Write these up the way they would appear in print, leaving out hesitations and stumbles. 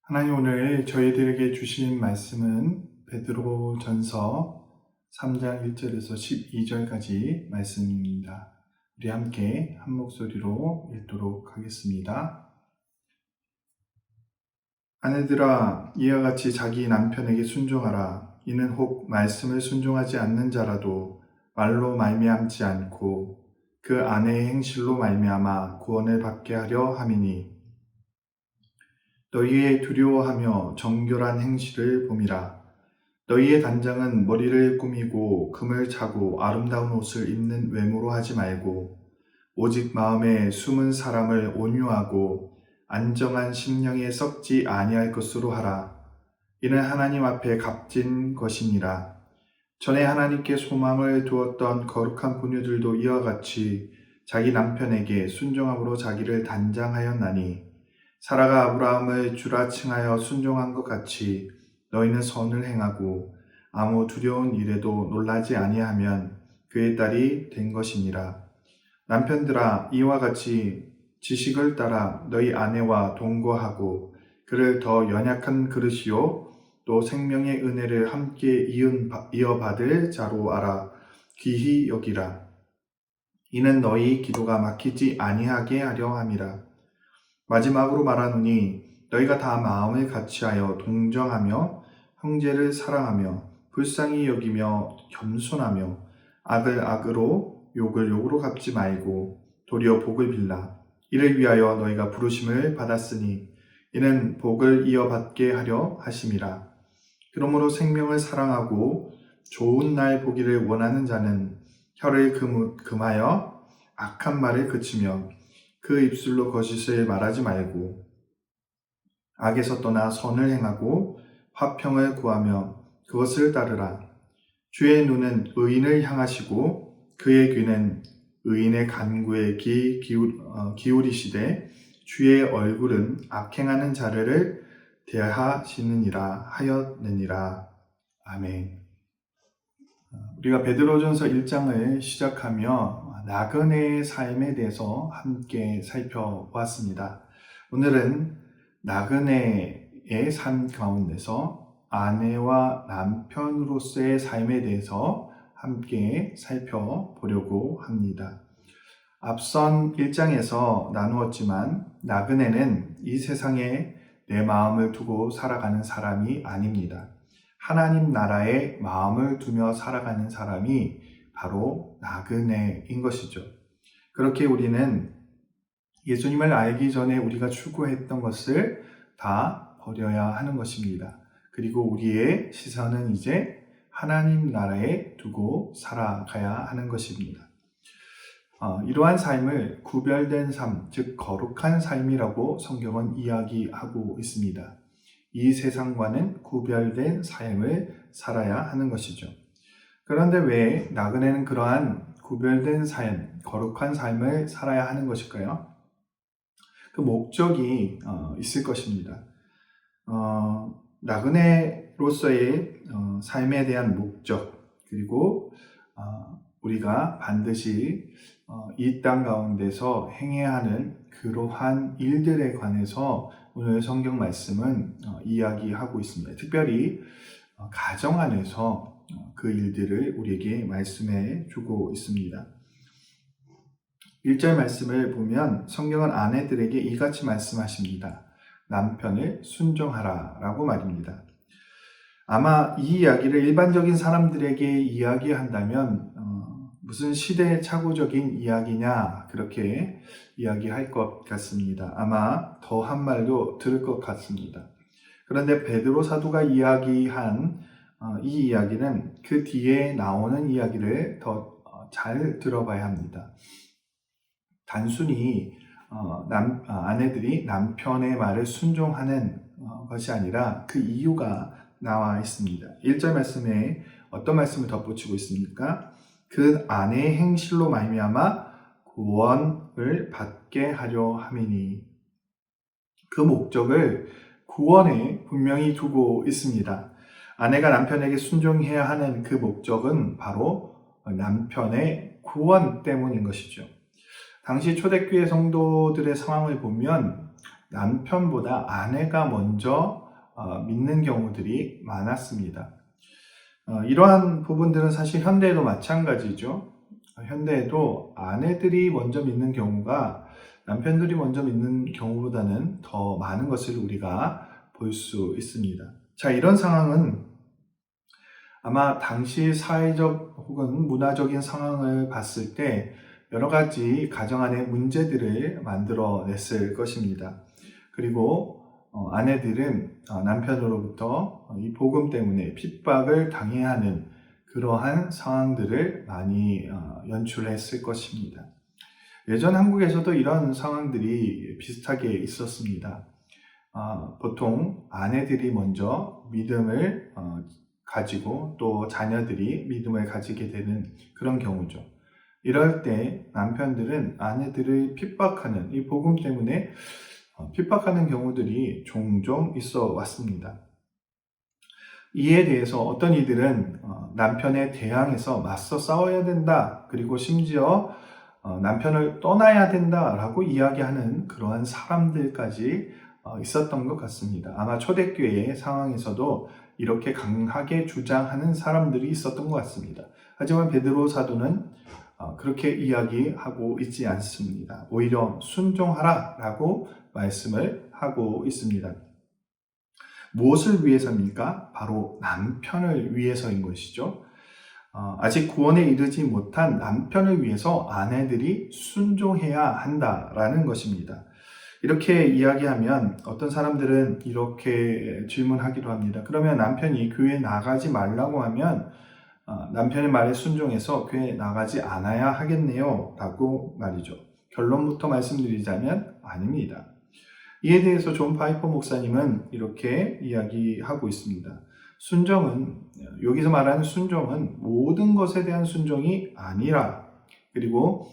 하나님, 오늘 저희들에게 주신 말씀은 베드로전서 3장 1절에서 12절까지 말씀입니다. 우리 함께 한 목소리로 읽도록 하겠습니다. 아내들아, 이와 같이 자기 남편에게 순종하라. 이는 혹 말씀을 순종하지 않는 자라도 말로 말미암지 않고 그 아내의 행실로 말미암아 구원을 받게 하려 함이니, 너희의 두려워하며 정결한 행실을 봄이라. 너희의 단장은 머리를 꾸미고 금을 차고 아름다운 옷을 입는 외모로 하지 말고, 오직 마음에 숨은 사람을 온유하고 안정한 심령에 썩지 아니할 것으로 하라. 이는 하나님 앞에 값진 것이니라. 전에 하나님께 소망을 두었던 거룩한 부녀들도 이와 같이 자기 남편에게 순종함으로 자기를 단장하였나니, 사라가 아브라함을 주라 칭하여 순종한 것 같이 너희는 선을 행하고 아무 두려운 일에도 놀라지 아니하면 그의 딸이 된 것이니라. 남편들아, 이와 같이 지식을 따라 너희 아내와 동거하고 그를 더 연약한 그릇이요 또 생명의 은혜를 함께 이어받을 자로 알아 귀히 여기라. 이는 너희 기도가 막히지 아니하게 하려 함이라. 마지막으로 말하노니, 너희가 다 마음을 같이하여 동정하며 형제를 사랑하며 불쌍히 여기며 겸손하며 악을 악으로 욕을 욕으로 갚지 말고 도리어 복을 빌라. 이를 위하여 너희가 부르심을 받았으니 이는 복을 이어받게 하려 하심이라. 그러므로 생명을 사랑하고 좋은 날 보기를 원하는 자는 혀를 금하여 악한 말을 그치며 그 입술로 거짓을 말하지 말고 악에서 떠나 선을 행하고 화평을 구하며 그것을 따르라. 주의 눈은 의인을 향하시고 그의 귀는 의인의 간구에 기울이시되 주의 얼굴은 악행하는 자를 대하시느니라 하였느니라. 아멘. 우리가 베드로전서 1장을 시작하며 나그네의 삶에 대해서 함께 살펴보았습니다. 오늘은 나그네의 삶 가운데서 아내와 남편으로서의 삶에 대해서 함께 살펴보려고 합니다. 앞선 1장에서 나누었지만 나그네는 이 세상에 내 마음을 두고 살아가는 사람이 아닙니다. 하나님 나라에 마음을 두며 살아가는 사람이 바로 나그네인 것이죠. 그렇게 우리는 예수님을 알기 전에 우리가 추구했던 것을 다 버려야 하는 것입니다. 그리고 우리의 시선은 이제 하나님 나라에 두고 살아가야 하는 것입니다. 이러한 삶을 구별된 삶, 즉 거룩한 삶이라고 성경은 이야기하고 있습니다. 이 세상과는 구별된 삶을 살아야 하는 것이죠. 그런데 왜 나그네는 그러한 구별된 삶, 거룩한 삶을 살아야 하는 것일까요? 그 목적이 있을 것입니다. 나그네로서의 삶에 대한 목적, 그리고 우리가 반드시 이 땅 가운데서 행해야 하는 그러한 일들에 관해서 오늘 성경 말씀은 이야기하고 있습니다. 특별히 가정 안에서 그 일들을 우리에게 말씀해 주고 있습니다. 1절 말씀을 보면 성경은 아내들에게 이같이 말씀하십니다. 남편을 순종하라 라고 말입니다. 아마 이 이야기를 일반적인 사람들에게 이야기한다면 무슨 시대착오적인 이야기냐 그렇게 이야기할 것 같습니다. 아마 더한 말도 들을 것 같습니다. 그런데 베드로 사도가 이야기한 이 이야기는 그 뒤에 나오는 이야기를 더 잘 들어봐야 합니다. 단순히 아내들이 남편의 말을 순종하는 것이 아니라 그 이유가 나와 있습니다. 1절 말씀에 어떤 말씀을 덧붙이고 있습니까? 그 아내의 행실로 말미암아 구원을 받게 하려 함이니, 그 목적을 구원에 분명히 두고 있습니다. 아내가 남편에게 순종해야 하는 그 목적은 바로 남편의 구원 때문인 것이죠. 당시 초대교회 성도들의 상황을 보면 남편보다 아내가 먼저 믿는 경우들이 많았습니다. 이러한 부분들은 사실 현대에도 마찬가지죠. 현대에도 아내들이 먼저 믿는 경우가 남편들이 먼저 믿는 경우보다는 더 많은 것을 우리가 볼 수 있습니다. 자, 이런 상황은 아마 당시 사회적 혹은 문화적인 상황을 봤을 때 여러 가지 가정 안의 문제들을 만들어냈을 것입니다. 그리고 아내들은 남편으로부터 이 복음 때문에 핍박을 당해야 하는 그러한 상황들을 많이 연출했을 것입니다. 예전 한국에서도 이런 상황들이 비슷하게 있었습니다. 보통 아내들이 먼저 믿음을 가지고 또 자녀들이 믿음을 가지게 되는 그런 경우죠. 이럴 때 남편들은 아내들을 핍박하는 이 복음 때문에 핍박하는 경우들이 종종 있어 왔습니다. 이에 대해서 어떤 이들은 남편에 대항해서 맞서 싸워야 된다, 그리고 심지어 남편을 떠나야 된다라고 이야기하는 그러한 사람들까지 있었던 것 같습니다. 아마 초대교회의 상황에서도 이렇게 강하게 주장하는 사람들이 있었던 것 같습니다. 하지만 베드로 사도는 그렇게 이야기하고 있지 않습니다. 오히려 순종하라 라고 말씀을 하고 있습니다. 무엇을 위해서입니까? 바로 남편을 위해서인 것이죠. 아직 구원에 이르지 못한 남편을 위해서 아내들이 순종해야 한다라는 것입니다. 이렇게 이야기하면 어떤 사람들은 이렇게 질문하기도 합니다. 그러면 남편이 교회에 나가지 말라고 하면 남편의 말에 순종해서 교회에 나가지 않아야 하겠네요 라고 말이죠. 결론부터 말씀드리자면 아닙니다. 이에 대해서 존 파이퍼 목사님은 이렇게 이야기하고 있습니다. 순종은, 여기서 말하는 순종은 모든 것에 대한 순종이 아니라, 그리고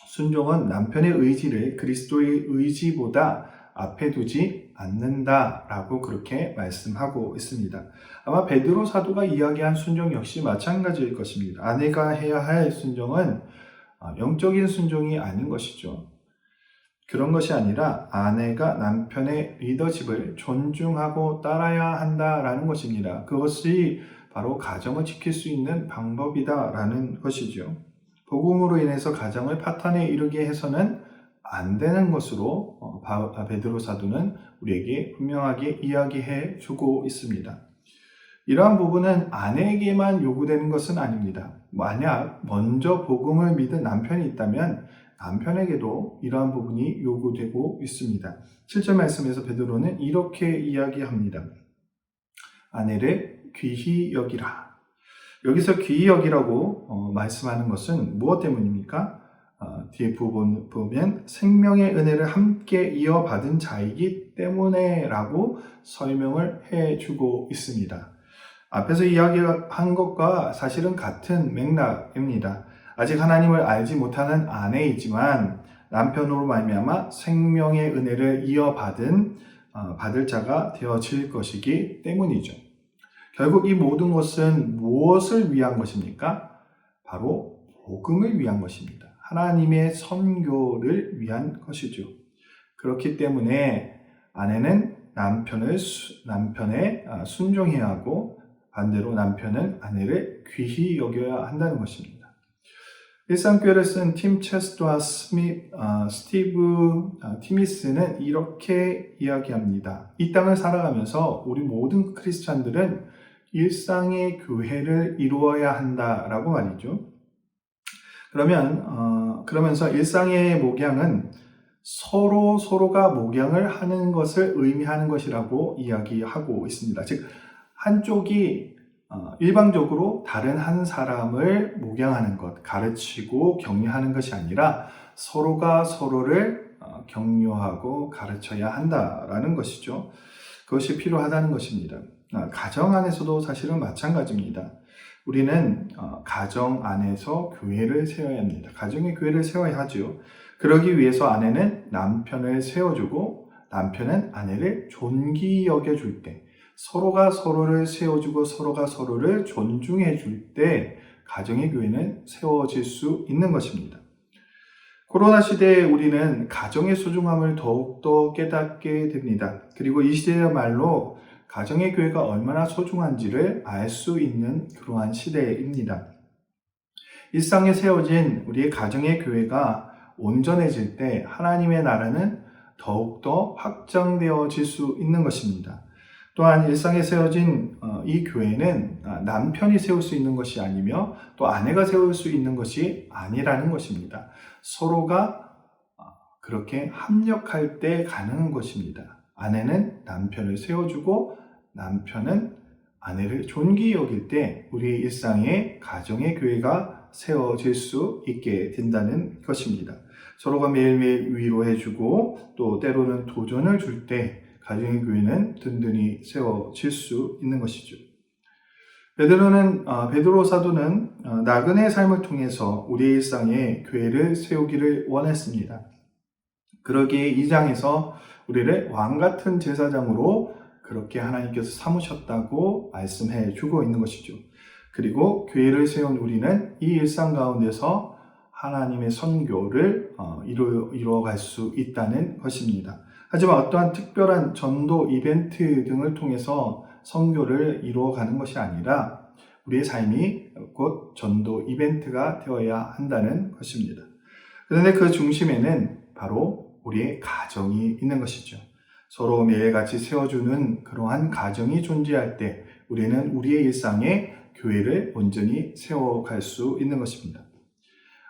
순종은 남편의 의지를 그리스도의 의지보다 앞에 두지 않는다라고 그렇게 말씀하고 있습니다. 아마 베드로 사도가 이야기한 순종 역시 마찬가지일 것입니다. 아내가 해야 할 순종은 영적인 순종이 아닌 것이죠. 그런 것이 아니라 아내가 남편의 리더십을 존중하고 따라야 한다라는 것입니다. 그것이 바로 가정을 지킬 수 있는 방법이다라는 것이죠. 복음으로 인해서 가정을 파탄에 이르게 해서는 안 되는 것으로 베드로 사도는 우리에게 분명하게 이야기해 주고 있습니다. 이러한 부분은 아내에게만 요구되는 것은 아닙니다. 만약 먼저 복음을 믿은 남편이 있다면 남편에게도 이러한 부분이 요구되고 있습니다. 7절 말씀에서 베드로는 이렇게 이야기합니다. 아내를 귀히 여기라. 여기서 귀히 여기라고 말씀하는 것은 무엇 때문입니까? 뒤에 부분 보면 생명의 은혜를 함께 이어받은 자이기 때문에 라고 설명을 해주고 있습니다. 앞에서 이야기한 것과 사실은 같은 맥락입니다. 아직 하나님을 알지 못하는 아내이지만 남편으로 말미암아 생명의 은혜를 이어받은 받을 자가 되어질 것이기 때문이죠. 결국 이 모든 것은 무엇을 위한 것입니까? 바로 복음을 위한 것입니다. 하나님의 선교를 위한 것이죠. 그렇기 때문에 아내는 남편에 순종해야 하고 반대로 남편은 아내를 귀히 여겨야 한다는 것입니다. 일상교회를 쓴 팀 체스트와 스티브 티미스는 이렇게 이야기합니다. 이 땅을 살아가면서 우리 모든 크리스찬들은 일상의 교회를 이루어야 한다라고 말이죠. 그러면서 일상의 목양은 서로가 목양을 하는 것을 의미하는 것이라고 이야기하고 있습니다. 즉, 한쪽이 일방적으로 다른 한 사람을 목양하는 것, 가르치고 격려하는 것이 아니라 서로가 서로를 격려하고 가르쳐야 한다라는 것이죠. 그것이 필요하다는 것입니다. 가정 안에서도 사실은 마찬가지입니다. 우리는 가정 안에서 교회를 세워야 합니다. 가정의 교회를 세워야 하죠. 그러기 위해서 아내는 남편을 세워주고 남편은 아내를 존귀 여겨줄 때, 서로가 서로를 세워주고 서로가 서로를 존중해 줄 때 가정의 교회는 세워질 수 있는 것입니다. 코로나 시대에 우리는 가정의 소중함을 더욱더 깨닫게 됩니다. 그리고 이 시대야말로 가정의 교회가 얼마나 소중한지를 알 수 있는 그러한 시대입니다. 일상에 세워진 우리의 가정의 교회가 온전해질 때 하나님의 나라는 더욱더 확장되어질 수 있는 것입니다. 또한 일상에 세워진 이 교회는 남편이 세울 수 있는 것이 아니며 또 아내가 세울 수 있는 것이 아니라는 것입니다. 서로가 그렇게 합력할 때 가능한 것입니다. 아내는 남편을 세워주고 남편은 아내를 존귀히 여길 때 우리의 일상에 가정의 교회가 세워질 수 있게 된다는 것입니다. 서로가 매일매일 위로해주고 또 때로는 도전을 줄 때 가정의 교회는 든든히 세워질 수 있는 것이죠. 베드로 사도는 나그네의 삶을 통해서 우리의 일상에 교회를 세우기를 원했습니다. 그러기에 2장에서 우리를 왕같은 제사장으로 그렇게 하나님께서 삼으셨다고 말씀해 주고 있는 것이죠. 그리고 교회를 세운 우리는 이 일상 가운데서 하나님의 선교를 이루어갈 수 있다는 것입니다. 하지만 어떠한 특별한 전도 이벤트 등을 통해서 선교를 이루어가는 것이 아니라 우리의 삶이 곧 전도 이벤트가 되어야 한다는 것입니다. 그런데 그 중심에는 바로 우리의 가정이 있는 것이죠. 서로 매일같이 세워주는 그러한 가정이 존재할 때 우리는 우리의 일상에 교회를 온전히 세워갈 수 있는 것입니다.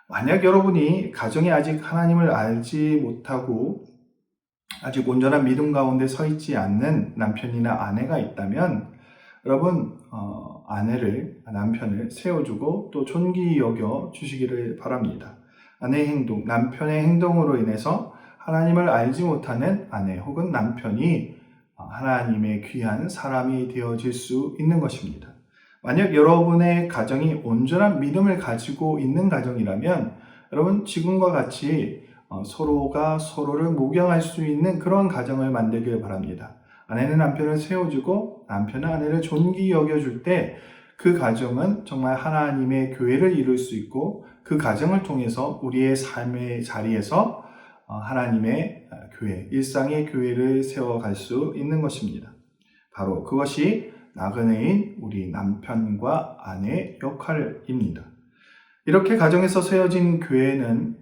만약 여러분이 가정에 아직 하나님을 알지 못하고 아직 온전한 믿음 가운데 서 있지 않는 남편이나 아내가 있다면 여러분 남편을 세워주고 또 존귀히 여겨 주시기를 바랍니다. 아내의 행동, 남편의 행동으로 인해서 하나님을 알지 못하는 아내 혹은 남편이 하나님의 귀한 사람이 되어질 수 있는 것입니다. 만약 여러분의 가정이 온전한 믿음을 가지고 있는 가정이라면 여러분 지금과 같이 서로가 서로를 목양할 수 있는 그런 가정을 만들길 바랍니다. 아내는 남편을 세워주고 남편은 아내를 존귀히 여겨줄 때 그 가정은 정말 하나님의 교회를 이룰 수 있고 그 가정을 통해서 우리의 삶의 자리에서 하나님의 교회, 일상의 교회를 세워갈 수 있는 것입니다. 바로 그것이 나그네인 우리 남편과 아내의 역할입니다. 이렇게 가정에서 세워진 교회는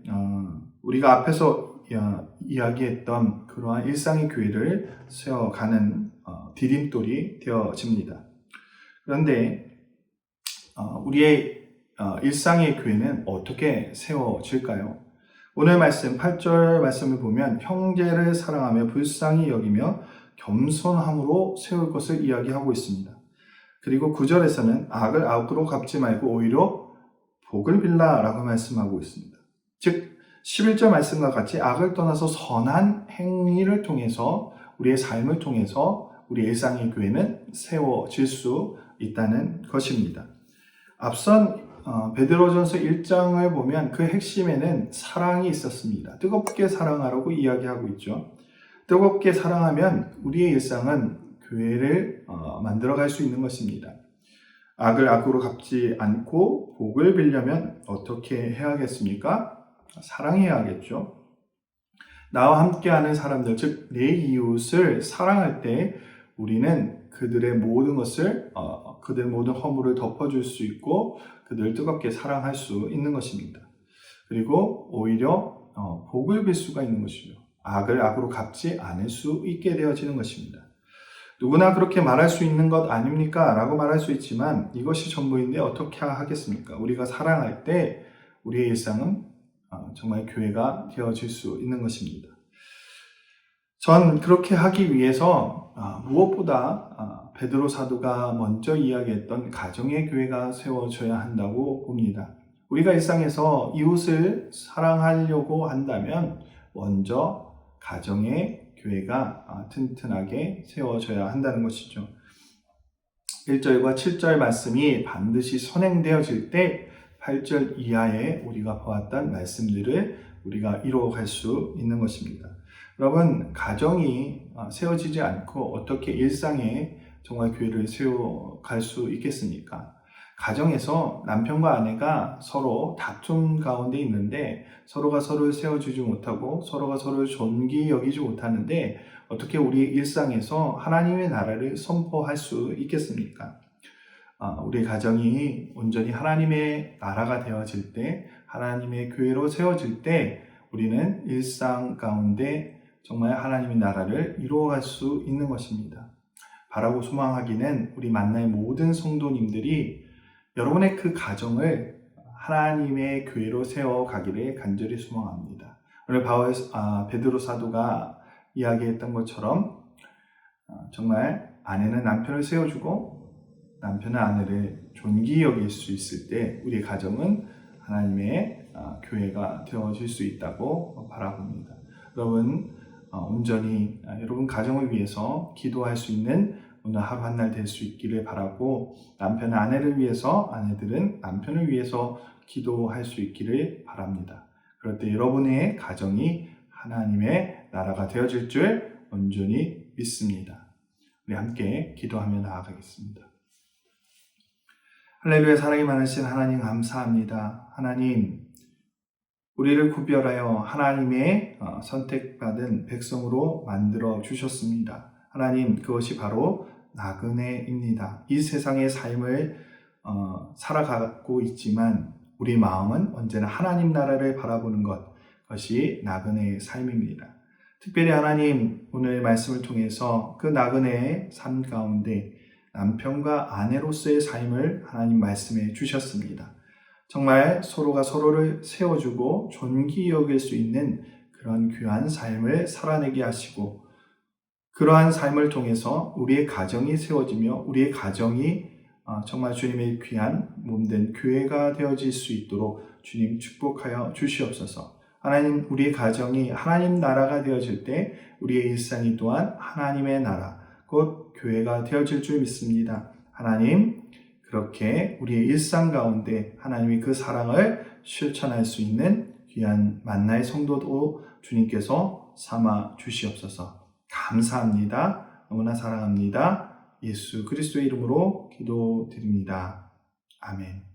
우리가 앞에서 이야기했던 그러한 일상의 교회를 세워가는 디딤돌이 되어집니다. 그런데 우리의 일상의 교회는 어떻게 세워질까요? 오늘 말씀 8절 말씀을 보면 형제를 사랑하며 불쌍히 여기며 겸손함으로 세울 것을 이야기하고 있습니다. 그리고 9절에서는 악을 악으로 갚지 말고 오히려 복을 빌라라고 말씀하고 있습니다. 즉 11절 말씀과 같이 악을 떠나서 선한 행위를 통해서 우리의 삶을 통해서 우리 일상의 교회는 세워질 수 있다는 것입니다. 앞선 베드로전서 1장을 보면 그 핵심에는 사랑이 있었습니다. 뜨겁게 사랑하라고 이야기하고 있죠. 뜨겁게 사랑하면 우리의 일상은 교회를 만들어갈 수 있는 것입니다. 악을 악으로 갚지 않고 복을 빌려면 어떻게 해야겠습니까? 사랑해야겠죠. 나와 함께하는 사람들, 즉 내 이웃을 사랑할 때 우리는 그들의 모든 것을 그들의 모든 허물을 덮어줄 수 있고 그들을 뜨겁게 사랑할 수 있는 것입니다. 그리고 오히려 복을 빌 수가 있는 것이죠. 악을 악으로 갚지 않을 수 있게 되어지는 것입니다. 누구나 그렇게 말할 수 있는 것 아닙니까? 라고 말할 수 있지만 이것이 전부인데 어떻게 하겠습니까? 우리가 사랑할 때 우리의 일상은 정말 교회가 되어질 수 있는 것입니다. 전 그렇게 하기 위해서 무엇보다 베드로 사도가 먼저 이야기했던 가정의 교회가 세워져야 한다고 봅니다. 우리가 일상에서 이웃을 사랑하려고 한다면 먼저 가정의 교회가 튼튼하게 세워져야 한다는 것이죠. 1절과 7절 말씀이 반드시 선행되어질 때 8절 이하에 우리가 보았던 말씀들을 우리가 이루어갈 수 있는 것입니다. 여러분, 가정이 세워지지 않고 어떻게 일상에 정말 교회를 세워갈 수 있겠습니까? 가정에서 남편과 아내가 서로 다툼 가운데 있는데 서로가 서로를 세워주지 못하고 서로가 서로를 존귀 여기지 못하는데 어떻게 우리 일상에서 하나님의 나라를 선포할 수 있겠습니까? 우리 가정이 온전히 하나님의 나라가 되어질 때, 하나님의 교회로 세워질 때 우리는 일상 가운데 정말 하나님의 나라를 이루어갈 수 있는 것입니다. 바라고 소망하기는 우리 만나의 모든 성도님들이 여러분의 그 가정을 하나님의 교회로 세워가기를 간절히 소망합니다. 오늘 베드로 사도가 이야기했던 것처럼 정말 아내는 남편을 세워주고 남편은 아내를 존귀 여길 수 있을 때 우리 가정은 하나님의 교회가 되어질 수 있다고 바라봅니다. 여러분 온전히 여러분 가정을 위해서 기도할 수 있는 오늘 하루 한 날 될 수 있기를 바라고, 남편은 아내를 위해서, 아내들은 남편을 위해서 기도할 수 있기를 바랍니다. 그럴 때 여러분의 가정이 하나님의 나라가 되어질 줄 온전히 믿습니다. 우리 함께 기도하며 나아가겠습니다. 할렐루야. 사랑이 많으신 하나님 감사합니다. 하나님, 우리를 구별하여 하나님의 선택받은 백성으로 만들어 주셨습니다. 하나님, 그것이 바로 나그네입니다. 이 세상의 삶을 살아가고 있지만 우리 마음은 언제나 하나님 나라를 바라보는 그것이 나그네의 삶입니다. 특별히 하나님, 오늘 말씀을 통해서 그 나그네의 삶 가운데 남편과 아내로서의 삶을 하나님 말씀해 주셨습니다. 정말 서로가 서로를 세워주고 존귀 여길 수 있는 그런 귀한 삶을 살아내게 하시고, 그러한 삶을 통해서 우리의 가정이 세워지며 우리의 가정이 정말 주님의 귀한 몸된 교회가 되어질 수 있도록 주님 축복하여 주시옵소서. 하나님, 우리의 가정이 하나님 나라가 되어질 때 우리의 일상이 또한 하나님의 나라, 곧 교회가 되어질 줄 믿습니다. 하나님, 그렇게 우리의 일상 가운데 하나님이 그 사랑을 실천할 수 있는 귀한 만나의 성도도 주님께서 삼아 주시옵소서. 감사합니다. 너무나 사랑합니다. 예수 그리스도의 이름으로 기도드립니다. 아멘.